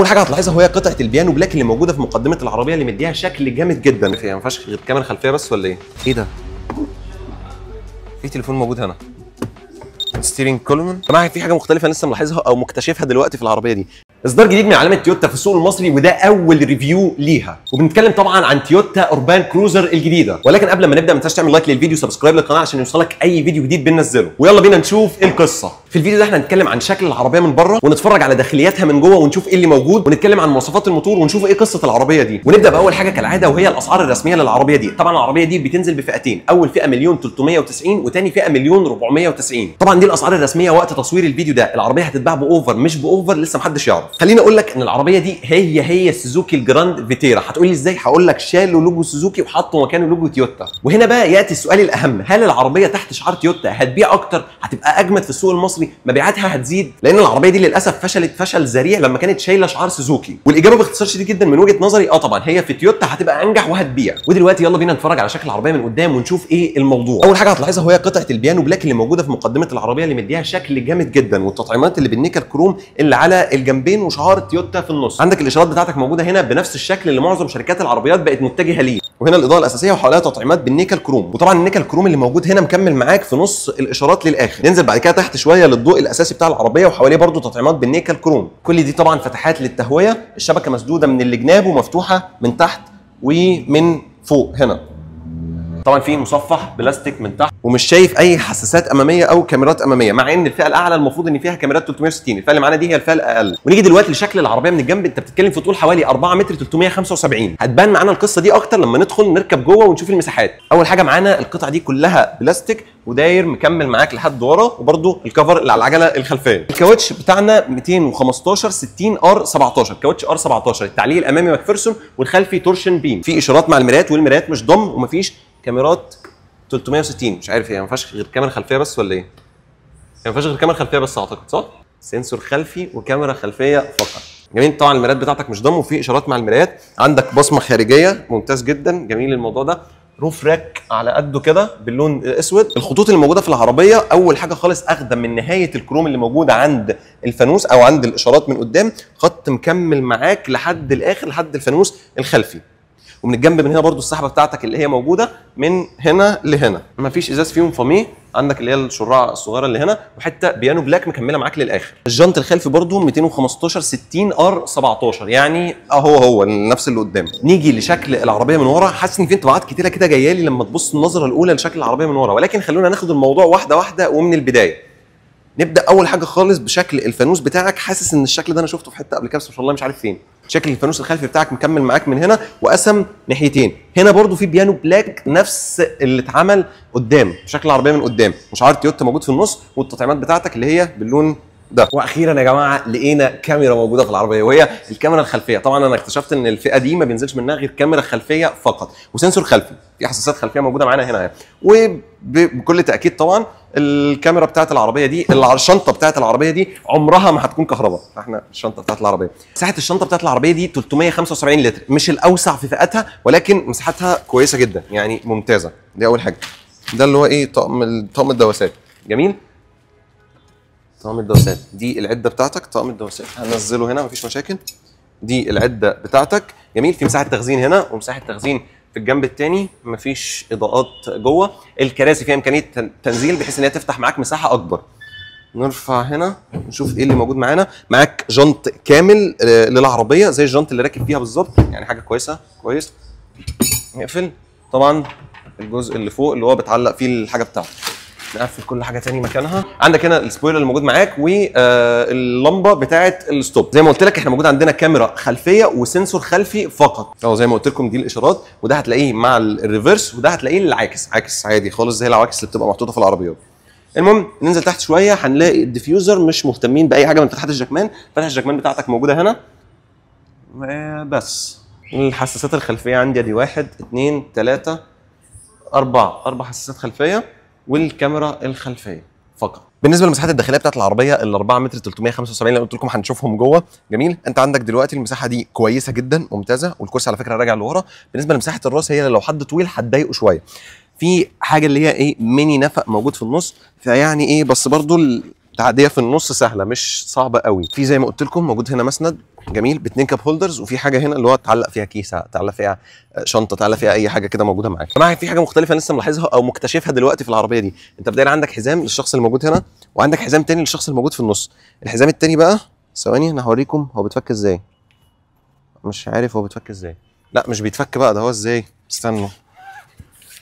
حاجه هتلاحظها وهي قطعه البيانو بلاك اللي موجوده في مقدمه العربيه اللي مديها شكل جامد جدا. فيها ما فيهاش غير كاميرا خلفيه بس ولا ايه؟ ايه ده؟ في تليفون موجود هنا. ستيرنج كولوم. يا جماعه في حاجه مختلفه لسه ملاحظها او مكتشفها دلوقتي في العربيه دي. اصدار جديد من علامه تويوتا في السوق المصري، وده اول ريفيو ليها، وبنتكلم طبعا عن تويوتا اوربان كروزر الجديده. ولكن قبل ما نبدا ما تنساش تعمل لايك للفيديو، سبسكرايب للقناه عشان يوصلك اي فيديو جديد بننزله. ويلا بينا نشوف ايه القصه. في الفيديو ده احنا هنتكلم عن شكل العربيه من بره، ونتفرج على داخلياتها من جوه، ونشوف ايه اللي موجود، ونتكلم عن مواصفات الموتور، ونشوف ايه قصه العربيه دي. ونبدا باول حاجه كالعاده وهي الاسعار الرسميه للعربيه دي. طبعا العربيه دي بتنزل بفئتين، اول فئه 1.390 وثاني فئه 1.490. طبعا دي الاسعار الرسميه وقت تصوير الفيديو ده. العربيه هتتباع باوفر مش باوفر لسه محدش يعرف. خليني اقول لك ان العربيه دي هي سوزوكي الجراند فيتيرا. هتقول لي ازاي؟ هقول لك شالوا لوجو سوزوكي وحطوا مكانه لوجو تويوتا. وهنا بقى ياتي السؤال الاهم، هل العربيه تحت شعار تويوتا هتبيع اكتر؟ هتبقى اجمد في السوق المصري؟ مبيعاتها هتزيد؟ لان العربيه دي للاسف فشلت فشل ذريع لما كانت شايله شعار سوزوكي. والاجابه باختصار شديد جدا من وجهه نظري طبعا هي في تويوتا هتبقى انجح وهتبيع. ودلوقتي يلا بينا نتفرج على شكل العربيه من قدام ونشوف ايه الموضوع. اول حاجه هتلاحظها وهي قطعه البيانو بلاك اللي موجوده في مقدمه العربيه اللي مديها شكل جامد جدا، والتطعيمات اللي بالنيكل كروم اللي على الجنبين وشعار تويوتا في النص. عندك الاشارات بتاعتك موجوده هنا بنفس الشكل اللي معظم شركات العربيات بقت متجهه ليه. وهنا الاضاءه الاساسيه وحواليها تطعيمات بالنيكل كروم. وطبعا النيكل كروم اللي موجود هنا مكمل معاك في نص الاشارات للاخر. ننزل بعد كده تحت شويه للضوء الاساسي بتاع العربيه وحواليه برده تطعيمات بالنيكل كروم. كل دي طبعا فتحات للتهويه. الشبكه مسدوده من الجناب ومفتوحه من تحت ومن فوق هنا. طبعا في مصفح بلاستيك من تحت، ومش شايف اي حساسات اماميه او كاميرات اماميه، مع ان الفئه الاعلى المفروض ان فيها كاميرات 360. الفئه اللي معانا دي هي الفئه الاقل. ونيجي دلوقتي لشكل العربيه من الجنب. انت بتتكلم في طول حوالي 4 متر 375. هتبان معانا القصه دي اكتر لما ندخل نركب جوه ونشوف المساحات. اول حاجه معانا القطعه دي كلها بلاستيك وداير مكمل معاك لحد ورا، وبرده الكفر اللي على العجله الخلفيه. الكاوتش بتاعنا 215 60 ار 17، كاوتش ار 17. التعليق الامامي ماكفيرسون والخلفي تورشن بيم. في اشارات مع المرايات والمرايات مش ضم، ومفيش كاميرات 360. مش عارف هي ما فيهاش غير كاميرا خلفيه بس ولا ايه؟ ما فيهاش غير كاميرا خلفيه بس اعتقد، صح؟ سنسور خلفي وكاميرا خلفيه فقط. جميل. طبعا المرايات بتاعتك مش ضم، وفي اشارات مع المرايات. عندك بصمه خارجيه ممتاز جدا، جميل الموضوع ده. روف راك على قده كده باللون الاسود. الخطوط اللي موجوده في العربيه اول حاجه خالص اخده من نهايه الكروم اللي موجوده عند الفانوس او عند الاشارات من قدام، خط مكمل معاك لحد الاخر لحد الفانوس الخلفي. ومن الجنب من هنا برضو السحبه بتاعتك اللي هي موجوده من هنا لهنا. مفيش ازاز فيهم فاميه. عندك اللي هي الشراع الصغيره اللي هنا، وحته بيانو بلاك مكمله معاك للاخر. الجنط الخلفي برضو 215 60 ار 17، يعني هو نفس اللي قدام. نيجي لشكل العربيه من ورا. حاسس ان في انطباعات كتيره كده جايه لي لما تبص النظره الاولى لشكل العربيه من ورا، ولكن خلونا ناخد الموضوع واحده واحده ومن البدايه. نبدا اول حاجه خالص بشكل الفانوس بتاعك. حاسس ان الشكل ده انا شفته في حته قبل كده بس ما شاء الله مش عارف فين. شكل الفانوس الخلفي بتاعك مكمل معاك من هنا وقسم ناحيتين. هنا برضو في بيانو بلاك نفس اللي اتعمل قدام، شكل العربيه من قدام، وشعار تويوتا موجود في النص، والتطعيمات بتاعتك اللي هي باللون ده. واخيرا يا جماعه لقينا كاميرا موجوده في العربيه، وهي الكاميرا الخلفيه. طبعا انا اكتشفت ان الفئه دي ما بينزلش منها غير كاميرا خلفيه فقط، وسنسور خلفي. في حساسات خلفيه موجوده معانا هنا. وبكل تاكيد طبعا الكاميرا بتاعت العربيه دي، الشنطه بتاعت العربيه دي عمرها ما هتكون كهرباء. احنا الشنطه بتاعت العربيه، مساحه الشنطه بتاعت العربيه دي 375 لتر، مش الاوسع في فئتها ولكن مساحتها كويسه جدا يعني ممتازه. دي اول حاجه. ده اللي هو ايه، طقم الدواسات. جميل. طقم الدواسات دي العده بتاعتك. طقم الدواسات هننزله هنا مفيش مشاكل. دي العده بتاعتك. جميل. في مساحه تخزين هنا ومساحه تخزين في الجنب الثاني. مفيش اضاءات جوه. الكراسي فيها امكانيه تنزيل بحيث ان هي تفتح معاك مساحه اكبر. نرفع هنا نشوف ايه اللي موجود معانا. معاك جنط كامل للعربيه زي الجنط اللي راكب فيها بالظبط، يعني حاجه كويسه. كويس. نقفل طبعا الجزء اللي فوق اللي هو بتعلق فيه الحاجه بتاعتك. نقفل كل حاجه تاني مكانها. عندك هنا السبويلر اللي موجود معاك واللمبه بتاعه الستوب. زي ما قلت لك احنا موجود عندنا كاميرا خلفيه وسنسور خلفي فقط. زي ما قلت لكم دي الاشارات، وده هتلاقيه مع الريفرس، وده هتلاقيه العاكس، عاكس عادي خالص زي العواكس اللي بتبقى محطوطه في العربيات. المهم ننزل تحت شويه هنلاقي الديفيوزر. مش مهتمين باي حاجه من فتحات الجاكمان. فتحه الجاكمان بتاعتك موجوده هنا بس. الحساسات الخلفيه عندي ادي 1 2 3 4 حساسات خلفيه، والكاميرا الخلفيه فقط. بالنسبه للمساحات الداخليه بتاعت العربيه ال 4 متر 375 اللي قلت لكم هنشوفهم جوه. جميل. انت عندك دلوقتي المساحه دي كويسه جدا ممتازه، والكرسي على فكره راجع لورا. بالنسبه لمساحه الراس هي لو حد طويل هتضايقه شويه. في حاجه اللي هي ايه، ميني نفق موجود في النص، فيعني ايه بس برضو التعديه في النص سهله مش صعبه قوي. في زي ما قلت لكم موجود هنا مسند جميل، باتنين كاب هولدرز، وفي حاجه هنا اللي هو تعلق فيها كيسه، تعلق فيها شنطه، تعلق فيها اي حاجه كده موجوده معاك. طبعا في حاجه مختلفه لسه ملاحظها او مكتشفها دلوقتي في العربيه دي. انت بدايه عندك حزام للشخص اللي موجود هنا، وعندك حزام تاني للشخص الموجود في النص. الحزام التاني بقى ثواني انا هوريكم هو بيتفك ازاي. مش عارف هو بيتفك ازاي. لا مش بيتفك بقى، ده هو ازاي، استنوا.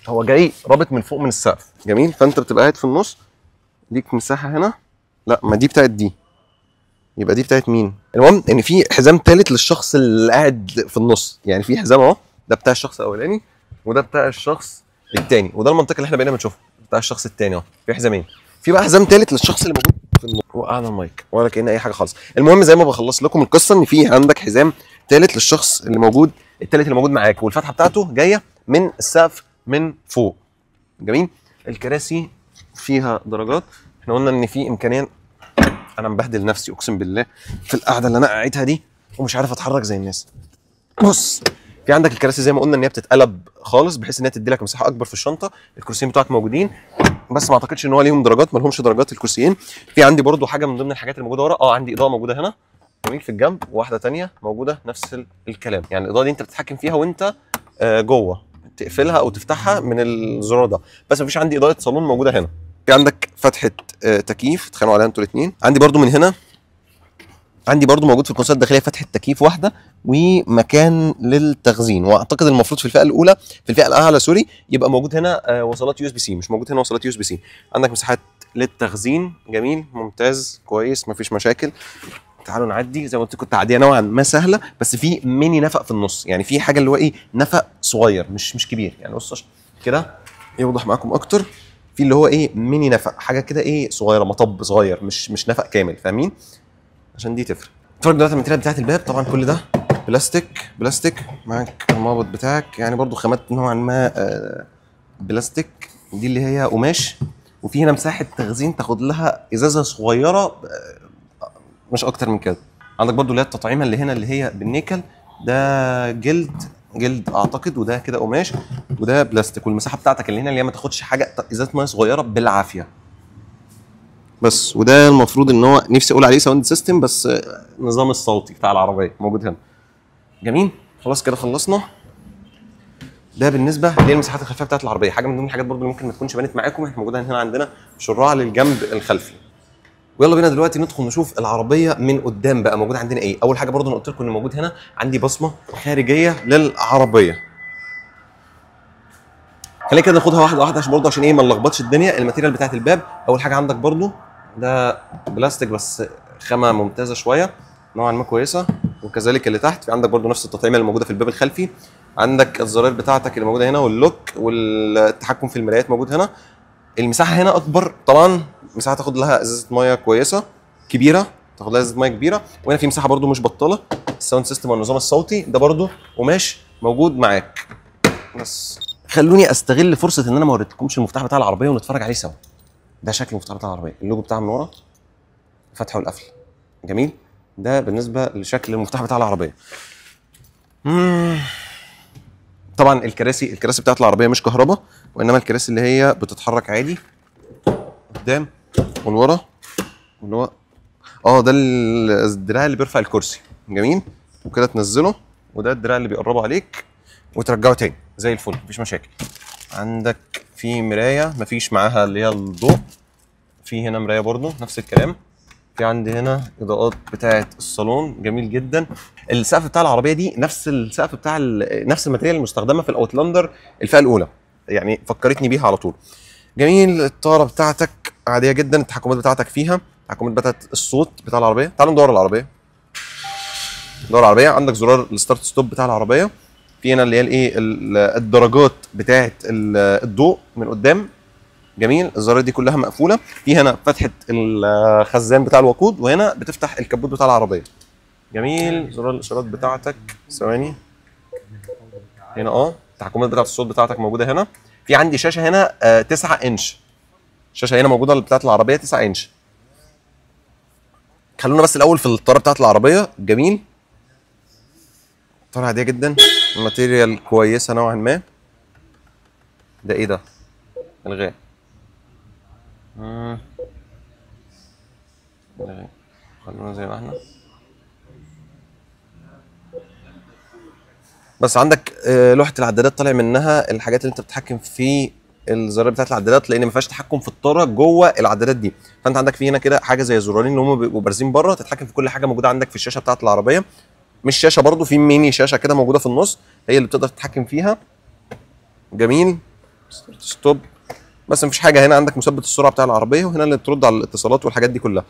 هو جاي رابط من فوق من السقف. جميل، فانت بتبقى قاعد في النص، ليك مساحه هنا. لا ما دي بتاعت دي، يبقى دي بتاعت مين؟ المهم ان في حزام ثالث للشخص اللي قاعد في النص. يعني في حزام اهو، ده بتاع الشخص الاولاني وده بتاع الشخص الثاني، وده المنطقه اللي احنا بقينا بنشوفها بتاع الشخص الثاني اهو. في حزامين، في بقى حزام ثالث للشخص اللي موجود في النص. وقعنا المايك ولا كأن اي حاجه خالص. المهم زي ما بخلص لكم القصه ان في عندك حزام ثالث للشخص اللي موجود، الثالث اللي موجود معاك، والفتحه بتاعته جايه من السقف من فوق. جميل. الكراسي فيها درجات. احنا قلنا ان في امكانيه، انا مبهدل نفسي اقسم بالله في القعده اللي انا قاعدها دي ومش عارف اتحرك زي الناس. بص، في عندك الكراسي زي ما قلنا ان هي بتتقلب خالص بحيث ان هي تدي لك مساحه اكبر في الشنطه. الكرسيين بتوعك موجودين، بس ما اعتقدش ان هو ليهم درجات، ما لهمش درجات الكرسيين. في عندي برضو حاجه من ضمن الحاجات اللي موجوده ورا، عندي اضاءه موجوده هنا جميل في الجنب، وواحده ثانيه موجوده نفس الكلام. يعني الاضاءه دي انت بتتحكم فيها وانت جوه، تقفلها او تفتحها من الزرار ده. بس مفيش عندي اضاءه صالون موجوده هنا. في عندك فتحه تكييف تخانقوا عليها انتوا الاثنين. عندي برضو من هنا، عندي برضو موجود في الكونسولة الداخليه فتحه تكييف واحده ومكان للتخزين. واعتقد المفروض في الفئه الاولى، في الفئه الاعلى سوري، يبقى موجود هنا وصلات يو اس بي سي. مش موجود هنا وصلات يو اس بي سي. عندك مساحات للتخزين. جميل ممتاز كويس مفيش مشاكل. تعالوا نعدي. زي ما قلت لكم التعديه نوعا ما سهله، بس في ميني نفق في النص. يعني في حاجه اللي هو ايه، نفق صغير مش كبير. يعني بص كده يوضح معاكم اكتر، في اللي هو ايه ميني نفق، حاجه كده ايه صغيره، مطب صغير، مش نفق كامل، فاهمين؟ عشان دي تفرق. اتفرج دلوقتي على الماتيريال بتاعت الباب. طبعا كل ده بلاستيك معاك المربط بتاعك، يعني برضو خامات نوعا ما بلاستيك، دي اللي هي قماش. وفي هنا مساحه تخزين تاخد لها ازازه صغيره مش اكتر من كده. عندك برضو اللي هي التطعيمه اللي هنا اللي هي بالنيكل، ده جلد اعتقد، وده كده قماش، وده بلاستيك. والمساحه بتاعتك اللي هنا اللي هي ما تاخدش حاجه، ازازه ميه صغيره بالعافيه بس. وده المفروض ان هو نفسي اقول عليه ساوند سيستم، بس النظام الصوتي بتاع العربيه موجود هنا. جميل، خلاص كده خلصنا. ده بالنسبه للمساحات الخلفيه بتاعت العربيه. حاجه من ضمن الحاجات برضو اللي ممكن ما تكونش بانت معاكم، احنا موجوده هنا عندنا شراع للجنب الخلفي. ويلا بينا دلوقتي ندخل نشوف العربيه من قدام بقى موجود عندنا ايه. اول حاجه برضو انا قلت لكم ان موجود هنا عندي بصمه خارجيه للعربيه. خلينا كده ناخدها واحده واحده عشان برضو عشان ايه ما نلخبطش الدنيا. الماتيريال بتاعت الباب، اول حاجه عندك برضو ده بلاستيك بس خامه ممتازه شويه نوعا ما كويسه. وكذلك اللي تحت، في عندك برضو نفس التطعيمه اللي موجوده في الباب الخلفي. عندك الزراير بتاعتك اللي موجوده هنا، واللوك والتحكم في المرايات موجود هنا. المساحه هنا اكبر طبعا، مساحه تاخد لها ازازه ميه كويسه كبيره، تاخد لها ازازه ميه كبيره. وهنا في مساحه برضو مش بطاله. الساوند سيستم والنظام الصوتي ده برضو قماش موجود معاك. بس خلوني استغل فرصه ان انا ما وريتكمش المفتاح بتاع العربيه ونتفرج عليه سوا. ده شكل المفتاح بتاع العربيه، اللوجو بتاعها من ورا، فتح والقفل. جميل، ده بالنسبه لشكل المفتاح بتاع العربيه. طبعا الكراسي بتاعت العربيه مش كهرباء، وانما الكراسي اللي هي بتتحرك عادي قدام ولورا، اللي هو ده الدراع اللي بيرفع الكرسي. جميل، وكده تنزله، وده الدراع اللي بيقربه عليك وترجعه تاني زي الفل مفيش مشاكل. عندك في مرايه مفيش معاها اللي هي الضوء، في هنا مرايه برضو نفس الكلام. في عندي هنا اضاءات بتاعه الصالون جميل جدا. السقف بتاع العربيه دي نفس السقف بتاع نفس الماتيريال المستخدمه في الاوتلاندر الفئه الاولى، يعني فكرتني بيها على طول. جميل، الطاره بتاعتك عاديه جدا. التحكمات بتاعتك فيها التحكمات بتاعت الصوت بتاع العربيه. تعالوا ندور العربيه. عندك زرار الستارت ستوب بتاع العربيه. في هنا اللي هي الايه الدرجات بتاعه الضوء من قدام. جميل، الزراير دي كلها مقفوله. في هنا فتحه الخزان بتاع الوقود، وهنا بتفتح الكبوت بتاع العربيه. جميل، زرار الاشارات بتاعتك ثواني هنا التحكمات بتاعه الصوت بتاعتك موجوده هنا. في عندي شاشه هنا 9 انش. الشاشه هنا موجوده بتاعه العربيه 9 انش. خلونا بس الاول في الطاره بتاعه العربيه. جميل، طاره عاديه جدا، الماتيريال كويسه نوعا ما. ده ايه ده؟ الغاء. خلونا زي ما احنا. بس عندك لوحه العدادات طالع منها الحاجات اللي انت بتتحكم في الزرار بتاعت العدادات، لان ما فيهاش تحكم في الطاره جوه العدادات دي. فانت عندك في هنا كده حاجه زي زرارين اللي هم بيبقوا بارزين بره، تتحكم في كل حاجه موجوده عندك في الشاشه بتاعت العربيه. مش شاشه برده، في ميني شاشه كده موجوده في النص هي اللي بتقدر تتحكم فيها. جميل. ستوب. بس مفيش حاجه هنا. عندك مثبت السرعه بتاع العربيه، وهنا اللي بترد على الاتصالات والحاجات دي كلها.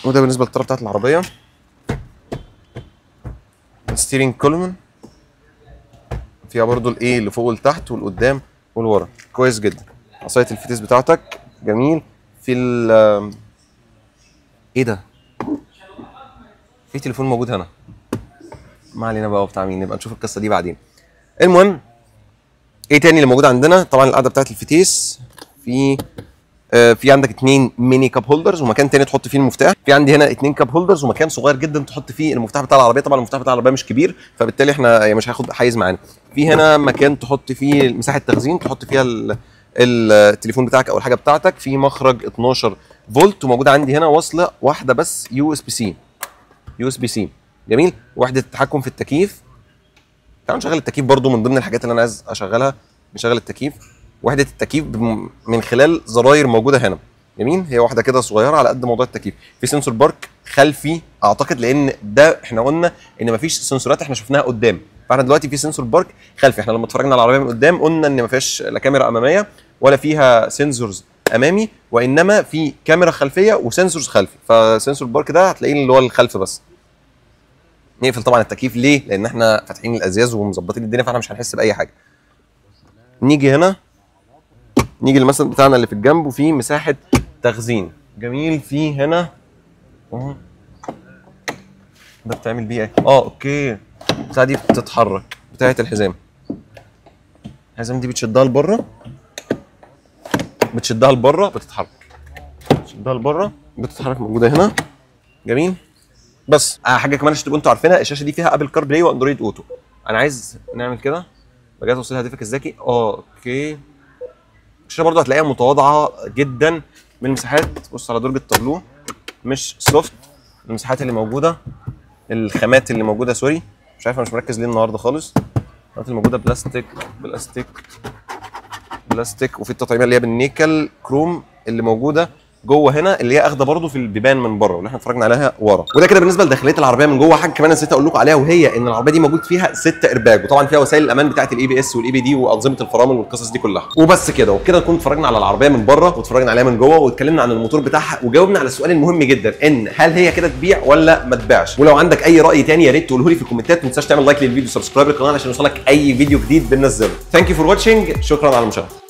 وده بالنسبه للطاره بتاعت العربيه. الستيرنج كولوم فيها برضو الايه اللي فوق والتحت والقدام والورا، كويس جدا. عصايه الفتيس بتاعتك جميل. في ال ايه ده؟ في تليفون موجود هنا، ما علينا بقى بتاع مين، نبقى نشوف القصه دي بعدين. المهم ايه تاني اللي موجود عندنا؟ طبعا القاعده بتاعت الفتيس. في عندك 2 ميني كاب هولدرز ومكان تاني تحط فيه المفتاح. في عندي هنا 2 كاب هولدرز ومكان صغير جدا تحط فيه المفتاح بتاع العربيه. طبعا المفتاح بتاع العربيه مش كبير، فبالتالي احنا مش هياخد حيز معانا. في هنا مكان تحط فيه مساحه تخزين، تحط فيها التليفون بتاعك او الحاجه بتاعتك. في مخرج 12 فولت، وموجود عندي هنا وصله واحده بس يو اس بي سي. جميل. وحده التحكم في التكييف. تعالوا نشغل التكييف برده من ضمن الحاجات اللي انا عايز اشغلها. نشغل التكييف. وحده التكييف من خلال زراير موجوده هنا. جميل. هي واحده كده صغيره على قد موضوع التكييف. في سنسور بارك خلفي اعتقد، لان ده احنا قلنا ان مفيش سنسورات احنا شفناها قدام، فاحنا دلوقتي في سنسور بارك خلفي. احنا لما اتفرجنا على العربيه من قدام قلنا ان ما فيهاش لا كاميرا اماميه ولا فيها سنسورز امامي، وانما في كاميرا خلفيه وسنسورز خلفي. فسنسور بارك ده هتلاقيه اللي هو الخلف بس. نقفل طبعا التكييف ليه؟ لان احنا فاتحين الازاز ومظبطين الدنيا، فاحنا مش هنحس باي حاجه. نيجي هنا، نيجي المسند بتاعنا اللي في الجنب وفيه مساحه تخزين. جميل. في هنا ده بتعمل بيه ايه؟ اوكي. البتاعه دي بتتحرك، بتاعه الحزام. الحزام دي بتشدها لبره، بتشدها لبره بتتحرك، بتشدها لبره بتتحرك، موجوده هنا. جميل. بس حاجه كمان عشان تبقوا انتوا عارفينها، الشاشه دي فيها ابل كار بلاي واندرويد اوتو. انا عايز نعمل كده. بجد توصيل هاتفك الذكي. اوكي. الشاشه برضه هتلاقيها متواضعه جدا من المساحات. بص على درجه التابلو، مش سوفت. المساحات اللي موجوده، الخامات اللي موجوده، سوري مش عارف، انا مش مركز ليه النهارده خالص. الخامات اللي موجوده بلاستيك، وفي التطعيمه اللي هي بالنيكل كروم اللي موجوده جوه هنا، اللي هي اخده برده في البيبان من بره واللي احنا اتفرجنا عليها ورا. وده كده بالنسبه لداخليه العربيه من جوه. حاجه كمان نسيت اقول لكم عليها، وهي ان العربيه دي موجود فيها 6 ايرباج، وطبعا فيها وسائل الامان بتاعه الاي بي اس والاي بي دي وانظمه الفرامل والقصص دي كلها. وبس كده، وبكده نكون اتفرجنا على العربيه من بره واتفرجنا عليها من جوه واتكلمنا عن الموتور بتاعها وجاوبنا على السؤال المهم جدا، ان هل هي كده تبيع ولا ما تبيعش. ولو عندك اي راي تاني يا ريت تقوله لي في الكومنتات. ما تنساش تعمل لايك للفيديو، سبسكرايب للقناه عشان يوصلك اي فيديو جديد بننزله. ثانك يو فور واتشنج. شكرا على المشاهده.